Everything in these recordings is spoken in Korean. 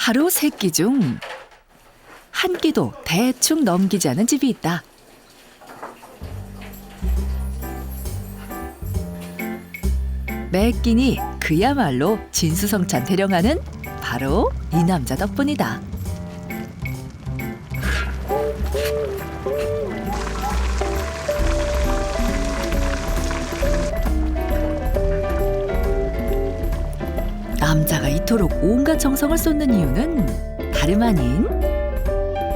하루 3끼 중 한 끼도 대충 넘기지 않은 집이 있다. 매 끼니 그야말로 진수성찬 대령하는 바로 이 남자 덕분이다. 남자가 이토록 온갖 정성을 쏟는 이유는 다름 아닌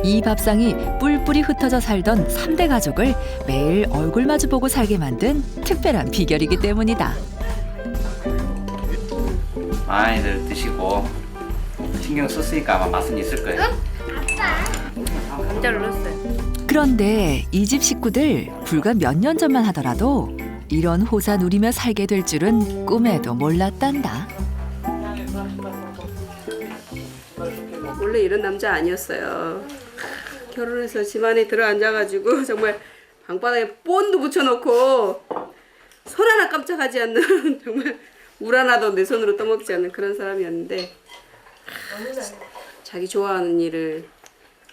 이 밥상이 뿔뿔이 흩어져 살던 3대 가족을 매일 얼굴 마주보고 살게 만든 특별한 비결이기 때문이다. 많이들 드시고 신경 썼으니까 아마 맛은 있을 거예요. 감자를 넣었어요. 그런데 이 집 식구들 불과 몇 년 전만 하더라도 이런 호사 누리며 살게 될 줄은 꿈에도 몰랐단다. 원래 이런 남자 아니었어요. 결혼해서 집안에 들어앉아가지고 정말 방바닥에 본도 붙여놓고 손 하나 깜짝하지 않는 정말 물 하나도 내 손으로 떠먹지 않는 그런 사람이었는데 자기 좋아하는 일을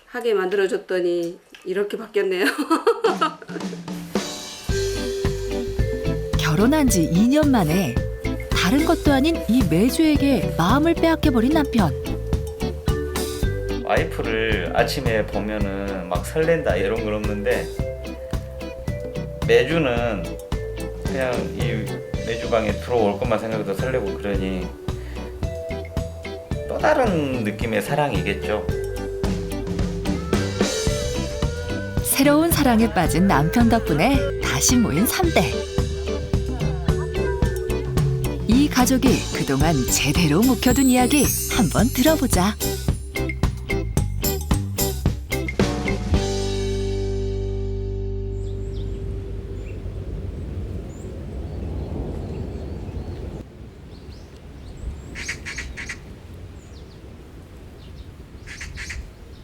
하게 만들어줬더니 이렇게 바뀌었네요. 결혼한 지 2년 만에 다른 것도 아닌 이 매주에게 마음을 빼앗겨버린 남편. 와이프를 아침에 보면은 막 설렌다 이런 건 없는데 매주는 그냥 이 매주방에 들어올 것만 생각해도 설레고 그러니 또 다른 느낌의 사랑이겠죠. 새로운 사랑에 빠진 남편 덕분에 다시 모인 3대. 이 가족이 그동안 제대로 묵혀둔 이야기 한번 들어보자.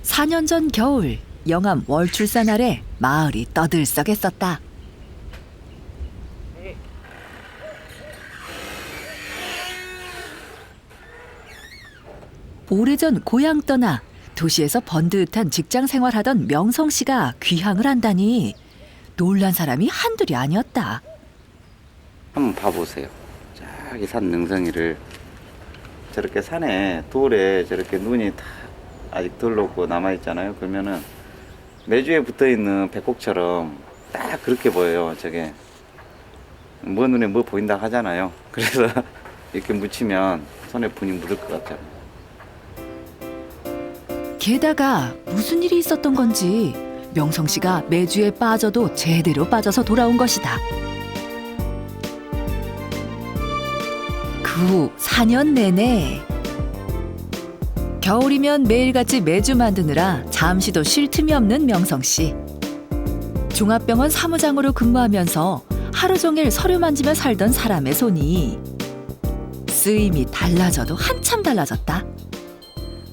사 년 전 겨울 영암 월출산 아래 마을이 떠들썩했었다. 오래전 고향 떠나 도시에서 번듯한 직장 생활하던 명성 씨가 귀향을 한다니 놀란 사람이 한둘이 아니었다. 한번 봐보세요. 저기 산 능성이를 저렇게 산에 돌에 저렇게 눈이 다 아직 덜 녹고 남아있잖아요. 그러면은 매주에 붙어있는 백곡처럼 딱 그렇게 보여요. 저게 뭐 눈에 뭐 보인다 하잖아요. 그래서 이렇게 묻히면 손에 분이 묻을 것 같잖아요. 게다가 무슨 일이 있었던 건지 명성 씨가 매주에 빠져도 제대로 빠져서 돌아온 것이다. 그 후 4년 내내 겨울이면 매일같이 매주 만드느라 잠시도 쉴 틈이 없는 명성 씨. 종합병원 사무장으로 근무하면서 하루 종일 서류 만지며 살던 사람의 손이 쓰임이 달라져도 한참 달라졌다.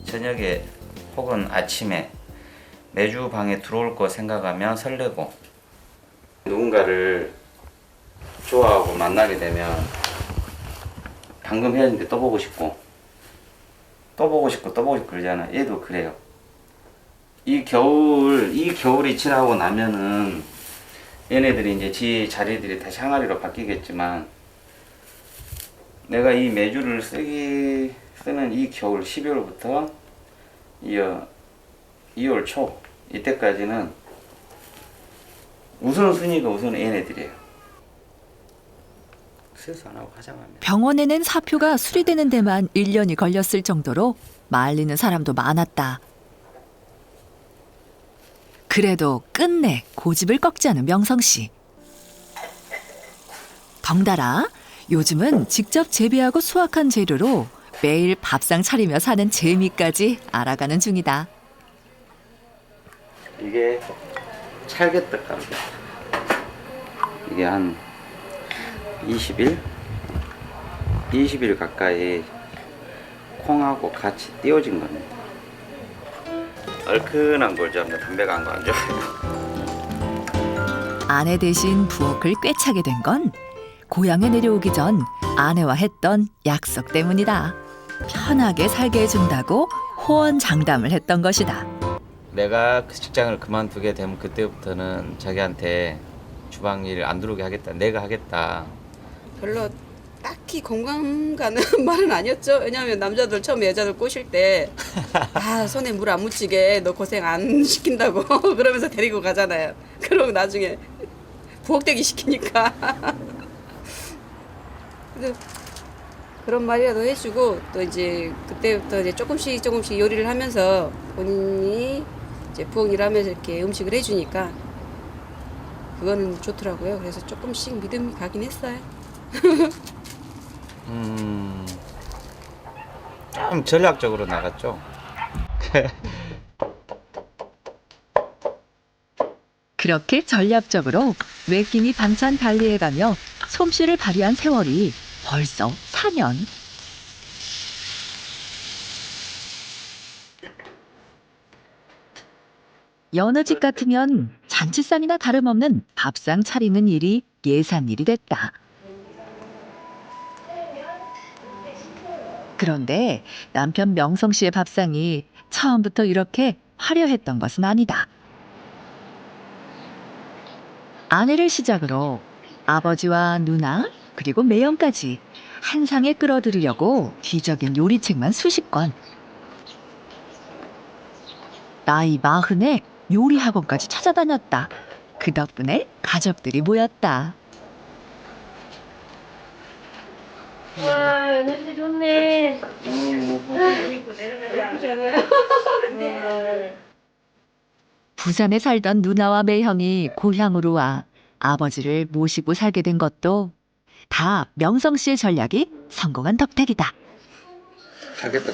저녁에 혹은 아침에 매주 방에 들어올 거 생각하면 설레고 누군가를 좋아하고 만나게 되면 방금 헤어진데 또 보고 싶고 또 보고 싶고 또 보고 싶고 그러잖아. 얘도 그래요. 이 겨울이 지나고 나면은 얘네들이 이제 지 자리들이 다시 항아리로 바뀌겠지만 내가 이 매주를 쓰는 이 겨울 12월부터 2월 초 이때까지는 우선순위가 우선 얘네들이에요. 세수 안 하고 화장하면. 병원에 낸 사표가 수리되는 데만 1년이 걸렸을 정도로 말리는 사람도 많았다. 그래도 끝내 고집을 꺾지 않은 명성 씨. 덩달아 요즘은 직접 재배하고 수확한 재료로 매일 밥상 차리며 사는 재미까지 알아가는 중이다. 이게 찰개떡 가루다. 이게 한 20일 가까이 콩하고 같이 띄워진 겁니다. 얼큰한 걸 좋아합니다. 담백한 거 안 좋아해요. 아내 대신 부엌을 꿰차게 된 건 고향에 내려오기 전 아내와 했던 약속 때문이다. 편하게 살게 해준다고 호언장담을 했던 것이다. 내가 그 직장을 그만두게 되면 그때부터는 자기한테 주방 일 안 들어오게 하겠다. 내가 하겠다. 별로 딱히 건강 가는 말은 아니었죠. 왜냐하면 남자들 처음에 여자들 꼬실 때 손에 물 안 묻히게 너 고생 안 시킨다고 그러면서 데리고 가잖아요. 그러고 나중에 부엌대기 시키니까 그래도 그런 말이라도 해주고 또 이제 그때부터 이제 조금씩 요리를 하면서 본인이 이제 부엌 일하면서 이렇게 음식을 해주니까 그거는 좋더라고요. 그래서 조금씩 믿음이 가긴 했어요. 좀 전략적으로 나갔죠. 그렇게 전략적으로 외끼니 반찬 관리해가며 솜씨를 발휘한 세월이 벌써 4년. 여느 집 같으면 잔치상이나 다름없는 밥상 차리는 일이 예산일이 됐다. 그런데 남편 명성 씨의 밥상이 처음부터 이렇게 화려했던 것은 아니다. 아내를 시작으로 아버지와 누나 그리고 매형까지 한 상에 끌어들이려고 뒤적인 요리책만 수십 권. 나이 40에 요리 학원까지 찾아다녔다. 그 덕분에 가족들이 모였다. 와, 냄새 좋네. 부산에 살던 누나와 매형이 고향으로 와 아버지를 모시고 살게 된 것도 다 명성 씨의 전략이 성공한 덕택이다. 하겠다.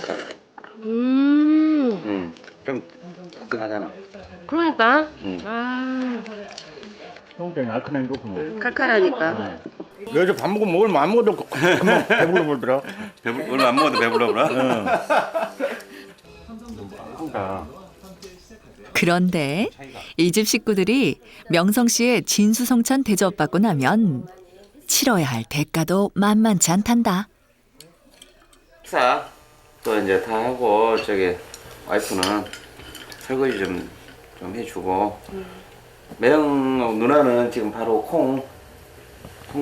좀 뜨끈하잖아. 그러니까. 응. 굉장히 알카나인 거구나. 칼칼하니까. 요즘 밥 먹으면 뭘 안 먹어도 금방 배불러 보더라. 오늘 안 먹어도 배불러보라. 그런데 이 집 식구들이 명성 씨의 진수성찬 대접받고 나면 치러야 할 대가도 만만치 않단다. 식사 또 이제 다 하고 저기 와이프는 설거지 좀 해주고 매형 누나는 지금 바로 콩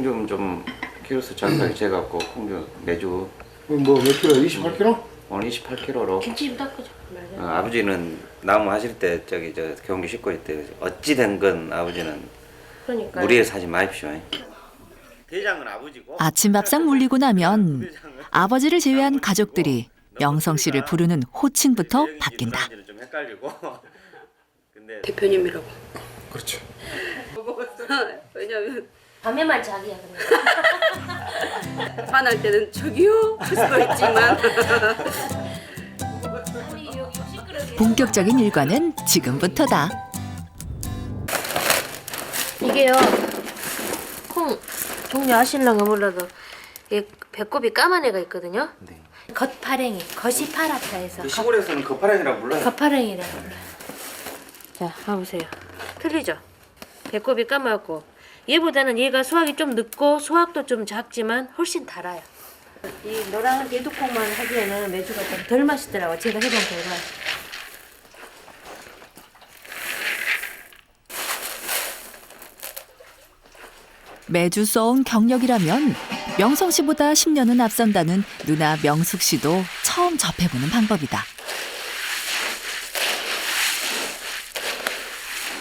좀 키로수 정확하게 재갖고 콩 좀 매주 뭐 몇 킬로? 28킬로? 오늘 28kg로. 김치 좀 닦아줘. 아버지는 나무 하실 때 저기 저 경기 싣고 있대. 어찌 된 건 아버지는 그러니까. 무리해서 하지 마십시오. 대장은 아버지고. 아침 밥상 물리고 나면 아버지를 제외한 가족들이 명성 씨를 부르는 호칭부터 바뀐다. 좀 헷갈리고. 근데 대표님이라고. 그렇지. 왜냐면 밤에만 자기야 그냥. 화날 때는 저기요 할 수도 있지만 본격적인 일과는 지금부터다. 이게요. 콩 종류 아실랑가 몰라도 이 배꼽이 까만 애가 있거든요. 네. 겉파랭이, 겉이 파랗다 해서 시골에서는 겉파랭이라고 불러요. 겉파랭이라고 불러요. 자, 봐보세요. 틀리죠? 배꼽이 까맣고 얘보다는 얘가 수확이 좀 늦고 수확도 좀 작지만 훨씬 달아요. 이 노란 대두콩만 하기에는 매주가 좀 덜 맛있더라고요. 제가 해본 결과. 매주 써온 경력이라면 명성 씨보다 10년은 앞선다는 누나 명숙 씨도 처음 접해보는 방법이다.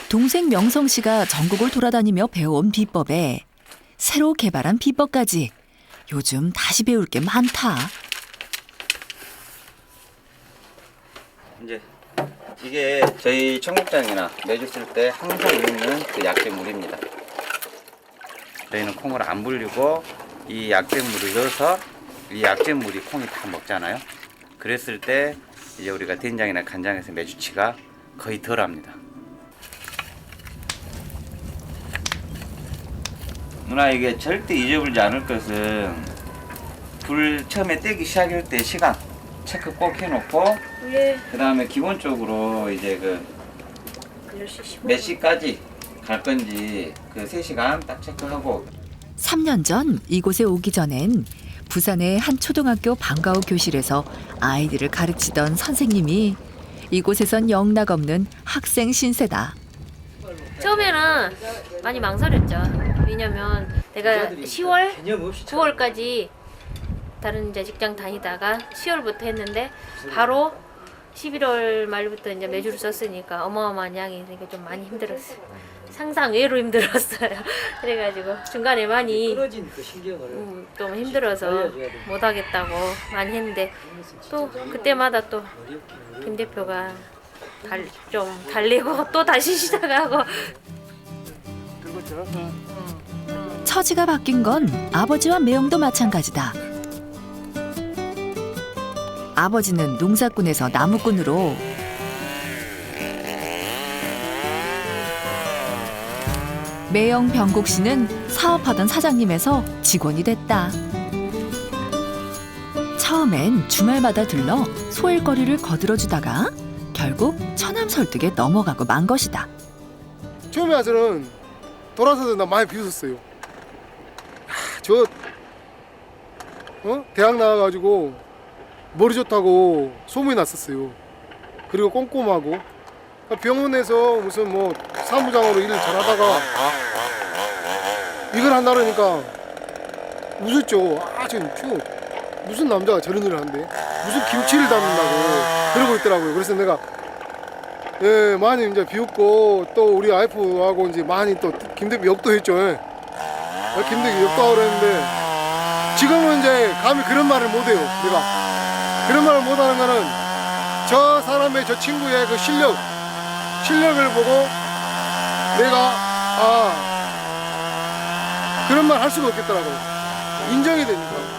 동생 명성 씨가 전국을 돌아다니며 배워온 비법에 새로 개발한 비법까지 요즘 다시 배울 게 많다. 이제 이게 저희 청국장이나 매주 쓸 때 항상 있는 그 약재물입니다. 저희는 콩을 안 불리고 이 약재물을 넣어서 이 약재물이 콩이 다 먹잖아요. 그랬을 때 이제 우리가 된장이나 간장에서 매주치가 거의 덜합니다. 누나 이게 절대 잊어버리지 않을 것은 불 처음에 떼기 시작할 때 시간 체크 꼭 해놓고 예. 그 다음에 기본적으로 이제 그 10시 15분. 몇 시까지 갈 건지 그 3시간 딱 체크하고 3년 전 이곳에 오기 전엔 부산의 한 초등학교 방과 후 교실에서 아이들을 가르치던 선생님이 이곳에선 영락없는 학생 신세다. 처음에는 많이 망설였죠. 왜냐면 내가 10월, 9월까지 다른 이제 직장 다니다가 10월부터 했는데 바로 11월 말부터 이제 매주를 썼으니까 어마어마한 양이 되게 좀 많이 힘들었어요. 상상 외로 힘들었어요. 그래가지고 중간에 많이 좀 힘들어서 못하겠다고 많이 했는데 또 그때마다 또 김 대표가 좀 달리고 또 다시 시작하고. 처지가 바뀐 건 아버지와 매형도 마찬가지다. 아버지는 농사꾼에서 나무꾼으로, 매형 병국 씨는 사업하던 사장님에서 직원이 됐다. 처음엔 주말마다 들러 소일거리를 거들어주다가 결국 처남 설득에 넘어가고 만 것이다. 처음에 와서는 돌아서서 나 많이 비웃었어요. 저 대학 나와가지고 머리 좋다고 소문이 났었어요. 그리고 꼼꼼하고 병원에서 무슨 뭐 사무장으로 일을 잘하다가 이걸 한다 그러니까 웃었죠. 저 무슨 남자가 저런 일을 한대? 무슨 김치를 담는다고 그러고 있더라고요. 그래서 내가 많이 이제 비웃고 또 우리 와이프하고 이제 많이 또 김대표 욕도 했죠. 김대표 욕도 하고 그랬는데 지금은 이제 감히 그런 말을 못해요. 내가 그런 말을 못하는 거는 저 사람의 저 친구의 그 실력을 보고 내가 그런 말 할 수가 없겠더라고요. 인정이 되니까.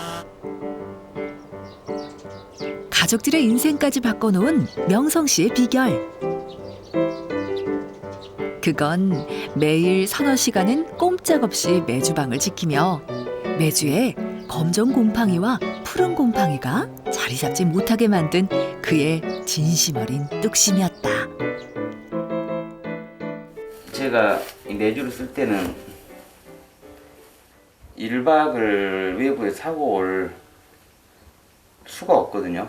가족들의 인생까지 바꿔놓은 명성 씨의 비결. 그건 매일 서너 시간은 꼼짝없이 매주방을 지키며 매주에 검정 곰팡이와 푸른 곰팡이가 자리 잡지 못하게 만든 그의 진심 어린 뚝심이었다. 제가 이 매주를 쓸 때는 1박을 외부에 사고 올 수가 없거든요.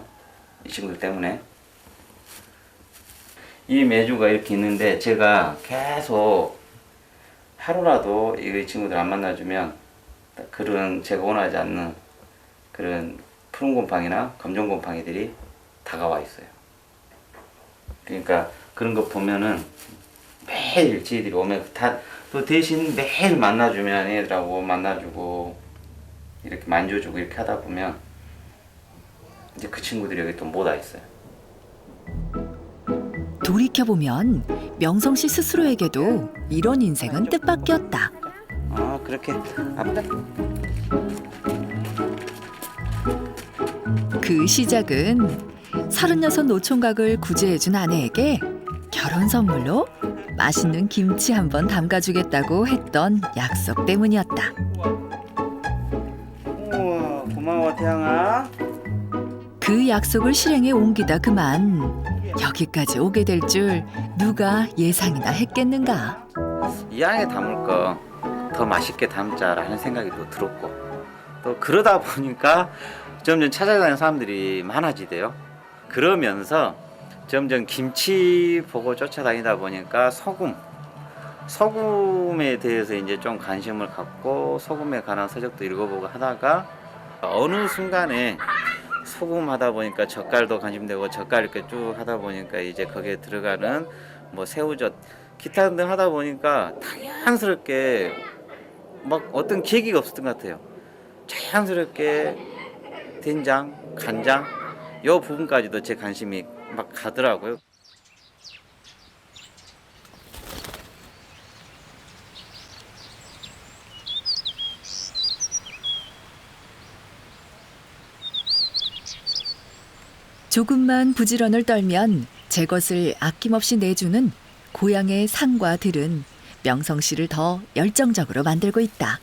이 친구들 때문에. 이 매주가 이렇게 있는데 제가 계속 하루라도 이 친구들 안 만나주면 그런 제가 원하지 않는 그런 푸른 곰팡이나 검정 곰팡이들이 다가와 있어요. 그러니까 그런 거 보면은 매일 지들이 오면 또 대신 매일 만나주면 애들하고 만나주고 이렇게 만져주고 이렇게 하다 보면 이제 그 친구들이 여기 또 못 와 있어요. 돌이켜보면 명성 씨 스스로에게도 이런 인생은 뜻밖이었다. 그렇게 아프다. 그 시작은 36 노총각을 구제해준 아내에게 결혼 선물로 맛있는 김치 한번 담가주겠다고 했던 약속 때문이었다. 우와, 고마워 태양아. 그 약속을 실행에 옮기다 그만 여기까지 오게 될 줄 누가 예상이나 했겠는가. 이 안에 담을 거 더 맛있게 담자라는 생각이 또 들었고 또 그러다 보니까 점점 찾아다니는 사람들이 많아지대요. 그러면서 점점 김치 보고 쫓아다니다 보니까 소금에 대해서 이제 좀 관심을 갖고 소금에 관한 서적도 읽어보고 하다가 어느 순간에 소금 하다 보니까 젓갈도 관심되고 젓갈 이렇게 쭉 하다 보니까 이제 거기에 들어가는 뭐 새우젓 기타 등등 하다 보니까 자연스럽게 막 어떤 계기가 없었던 것 같아요. 자연스럽게 된장, 간장 요 부분까지도 제 관심이 막 가더라고요. 조금만 부지런을 떨면 제 것을 아낌없이 내주는 고향의 산과 들은 명성 씨를 더 열정적으로 만들고 있다.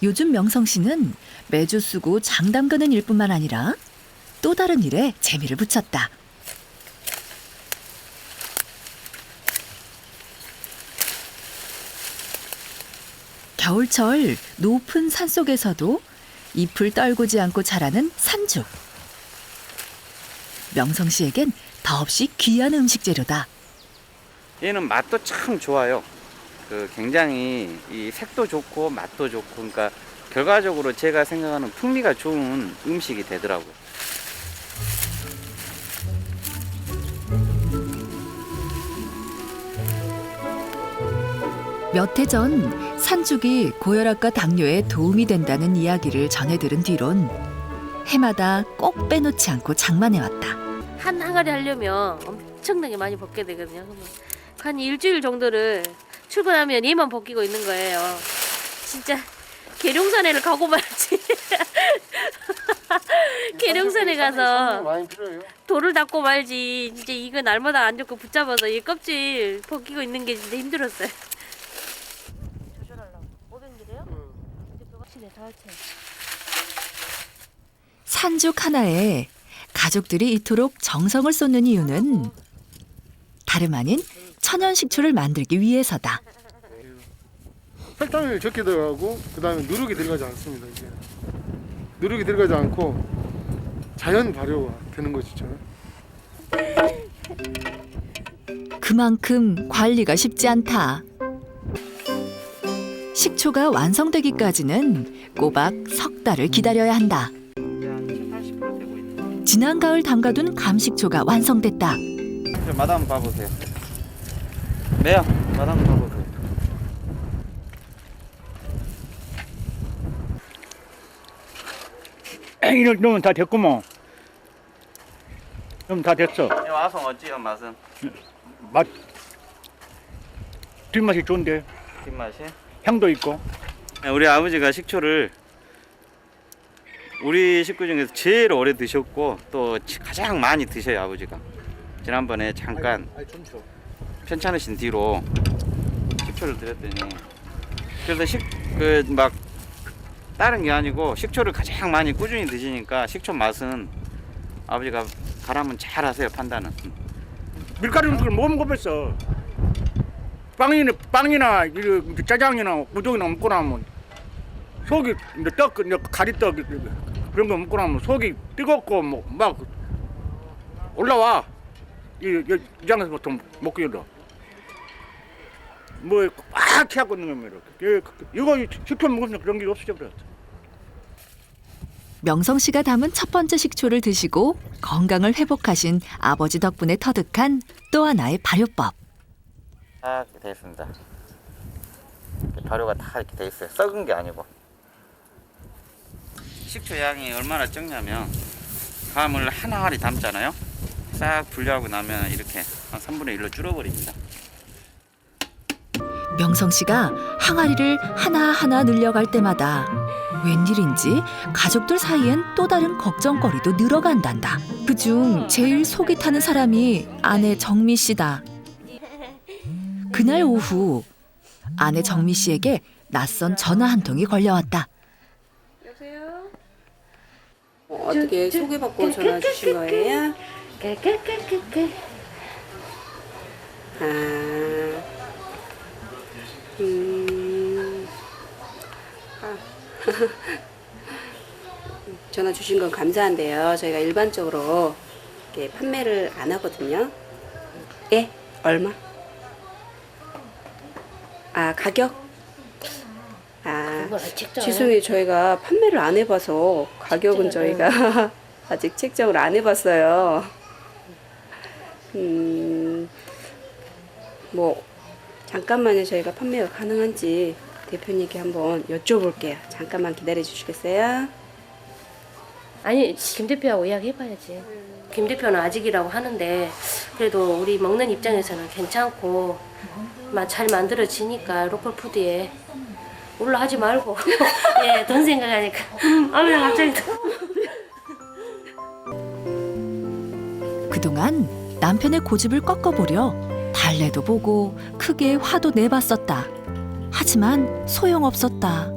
요즘 명성 씨는 매주 쓰고 장 담그는 일뿐만 아니라 또 다른 일에 재미를 붙였다. 겨울철 높은 산속에서도 잎을 떨구지 않고 자라는 산죽. 명성 씨에겐 더없이 귀한 음식 재료다. 얘는 맛도 참 좋아요. 굉장히 이 색도 좋고 맛도 좋고, 그러니까 결과적으로 제가 생각하는 풍미가 좋은 음식이 되더라고요. 몇 해 전 산죽이 고혈압과 당뇨에 도움이 된다는 이야기를 전해 들은 뒤론 해마다 꼭 빼놓지 않고 장만해왔다. 한 항아리 하려면 엄청나게 많이 벗게 되거든요. 한 일주일 정도를 출근하면 얘만 벗기고 있는 거예요. 진짜 계룡산에를 가고 말지. 계룡산에 가서 많이 필요해요. 돌을 닦고 말지. 진짜 이거 날마다 안 좋고 붙잡아서 이 껍질 벗기고 있는 게 진짜 힘들었어요. 조절하려고. 500ml요? 이제 그거 치네 더 할지. 산죽 하나에 가족들이 이토록 정성을 쏟는 이유는 다름 아닌 천연 식초를 만들기 위해서다. 설탕을 적게 들어가고 그다음에 누룩이 들어가지 않습니다. 이제 누룩이 들어가지 않고 자연 발효가 되는 것이죠. 그만큼 관리가 쉽지 않다. 식초가 완성되기까지는 꼬박 석 달을 기다려야 한다. 한 70~80% 되고 있는. 지난 가을 담가둔 감식초가 완성됐다. 맛 한번 봐보세요. 매요. 맛 한번 봐보세요. 이럴 놈은 다 됐구먼. 놈 다 됐어. 이 와서 어찌요 맛은? 맛 뒷맛이 좋은데 뒷맛이? 향도 있고. 우리 아버지가 식초를 우리 식구 중에서 제일 오래 드셨고 또 가장 많이 드셔요, 아버지가. 지난번에 잠깐 편찮으신 뒤로 식초를 드렸더니, 그래서 막 다른 게 아니고 식초를 가장 많이 꾸준히 드시니까 식초 맛은 아버지가 가라면 잘 하세요, 판단은. 밀가루 음식을 못 먹어봤어. 빵이나 짜장이나 우동이나 먹고 나면 속이 떡, 가리떡 그런 거 먹고 나면 속이 뜨겁고 막 올라와. 이 장에서 보통 먹기 힘들어. 꽉 해갖고 있는 겁니다. 이거 식초 먹으면 그런 게 없어져 버렸어. 명성 씨가 담은 첫 번째 식초를 드시고 건강을 회복하신 아버지 덕분에 터득한 또 하나의 발효법. 다 이렇게 돼 있습니다. 발효가 다 이렇게 돼 있어요. 썩은 게 아니고. 식초 양이 얼마나 적냐면 감을 한 항아리 담잖아요. 싹 분리하고 나면 이렇게 한 3분의 1로 줄어버립니다. 명성 씨가 항아리를 하나하나 늘려갈 때마다 웬일인지 가족들 사이엔 또 다른 걱정거리도 늘어간단다. 그중 제일 속이 타는 사람이 아내 정미 씨다. 그날 오후 아내 정미 씨에게 낯선 전화 한 통이 걸려왔다. 여보세요? 어떻게 소개받고 전화 주신 거예요? 전화 주신 건 감사한데요. 저희가 일반적으로 이렇게 판매를 안 하거든요. 예? 얼마? 아, 가격? 아, 죄송해요. 저희가 판매를 안 해봐서 가격은 저희가 아직 책정을 안 해봤어요. 뭐 잠깐만요. 저희가 판매가 가능한지 대표님께 한번 여쭤볼게요. 잠깐만 기다려 주시겠어요? 아니 김 대표하고 이야기해봐야지. 김 대표는 아직이라고 하는데 그래도 우리 먹는 입장에서는 괜찮고 잘 만들어지니까 로컬푸드에 올라하지 말고 예, 돈 생각하니까 아유 갑자기 그동안 남편의 고집을 꺾어보려 달래도 보고 크게 화도 내봤었다. 하지만 소용없었다.